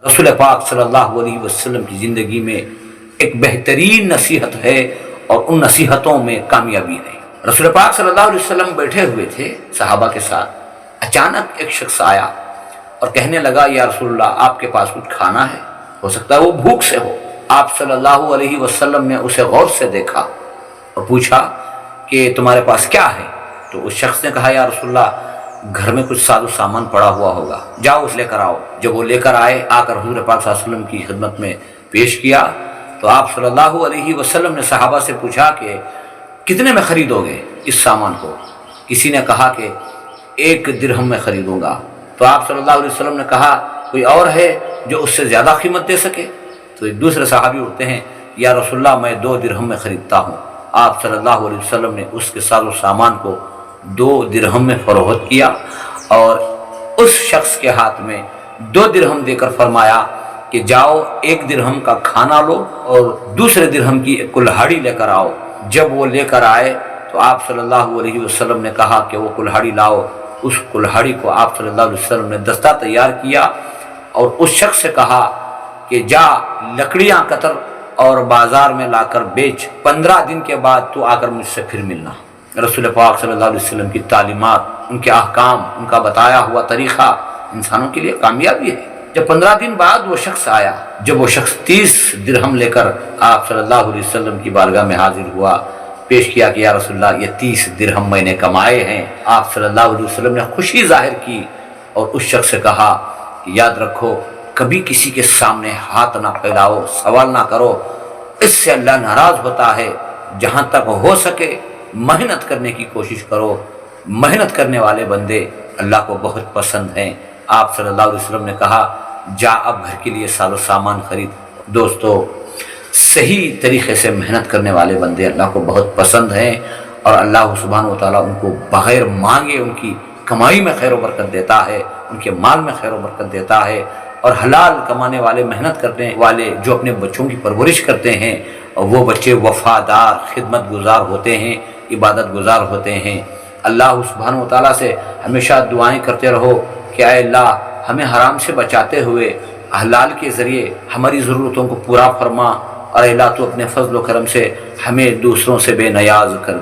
رسول پاک صلی اللہ علیہ وسلم کی زندگی میں ایک بہترین نصیحت ہے اور ان نصیحتوں میں کامیابی ہے۔ رسول پاک صلی اللہ علیہ وسلم بیٹھے ہوئے تھے صحابہ کے ساتھ، اچانک ایک شخص آیا اور کہنے لگا یا رسول اللہ آپ کے پاس کچھ کھانا ہے؟ ہو سکتا ہے وہ بھوک سے ہو۔ آپ صلی اللہ علیہ وسلم نے اسے غور سے دیکھا اور پوچھا کہ تمہارے پاس کیا ہے؟ تو اس شخص نے کہا یا رسول اللہ گھر میں کچھ ساز و سامان پڑا ہوا ہوگا، جاؤ اس لے کر آؤ۔ جب وہ لے کر آئے، آ کر حضور پاک صلی اللہ علیہ وسلم کی خدمت میں پیش کیا تو آپ صلی اللہ علیہ وسلم نے صحابہ سے پوچھا کہ کتنے میں خریدو گے اس سامان کو؟ کسی نے کہا کہ 1 درہم میں خریدوں گا۔ تو آپ صلی اللہ علیہ وسلم نے کہا کوئی اور ہے جو اس سے زیادہ قیمت دے سکے؟ تو ایک دوسرے صحابی اٹھتے ہیں یا رسول اللہ میں 2 درہم میں خریدتا ہوں۔ آپ صلی اللہ علیہ وسلم نے اس کے ساز و سامان کو 2 درہم میں فروخت کیا اور اس شخص کے ہاتھ میں 2 درہم دے کر فرمایا کہ جاؤ 1 درہم کا کھانا لو اور دوسرے درہم کی ایک کلہاڑی لے کر آؤ۔ جب وہ لے کر آئے تو آپ صلی اللہ علیہ وسلم نے کہا کہ وہ کلہاڑی لاؤ۔ اس کلہاڑی کو آپ صلی اللہ علیہ وسلم نے دستہ تیار کیا اور اس شخص سے کہا کہ جا لکڑیاں کتر اور بازار میں لا کر بیچ، 15 دن کے بعد تو آ کر مجھ سے پھر ملنا۔ رسول پاک صلی اللہ علیہ وسلم کی تعلیمات، ان کے احکام، ان کا بتایا ہوا طریقہ انسانوں کے لیے کامیابی ہے۔ جب 15 دن بعد وہ شخص آیا، جب وہ شخص 30 درہم لے کر آپ صلی اللہ علیہ وسلم کی بارگاہ میں حاضر ہوا، پیش کیا کہ یا رسول اللہ یہ 30 درہم میں نے کمائے ہیں۔ آپ صلی اللہ علیہ وسلم نے خوشی ظاہر کی اور اس شخص سے کہا کہ یاد رکھو کبھی کسی کے سامنے ہاتھ نہ پھیلاؤ، سوال نہ کرو، اس سے اللہ ناراض ہوتا ہے۔ جہاں تک ہو سکے محنت کرنے کی کوشش کرو، محنت کرنے والے بندے اللہ کو بہت پسند ہیں۔ آپ صلی اللہ علیہ وسلم نے کہا جا اب گھر کے لیے ساز و سامان خرید۔ دوستو صحیح طریقے سے محنت کرنے والے بندے اللہ کو بہت پسند ہیں اور اللہ سبحانہ و تعالیٰ ان کو بغیر مانگے ان کی کمائی میں خیر و برکت دیتا ہے، ان کے مال میں خیر و برکت دیتا ہے۔ اور حلال کمانے والے، محنت کرنے والے جو اپنے بچوں کی پرورش کرتے ہیں اور وہ بچے وفادار، خدمت گزار ہوتے ہیں، عبادت گزار ہوتے ہیں۔ اللہ سبحانہ و تعالیٰ سے ہمیشہ دعائیں کرتے رہو کہ اے اللہ ہمیں حرام سے بچاتے ہوئے حلال کے ذریعے ہماری ضرورتوں کو پورا فرما، اور اے اللہ تو اپنے فضل و کرم سے ہمیں دوسروں سے بے نیاز کر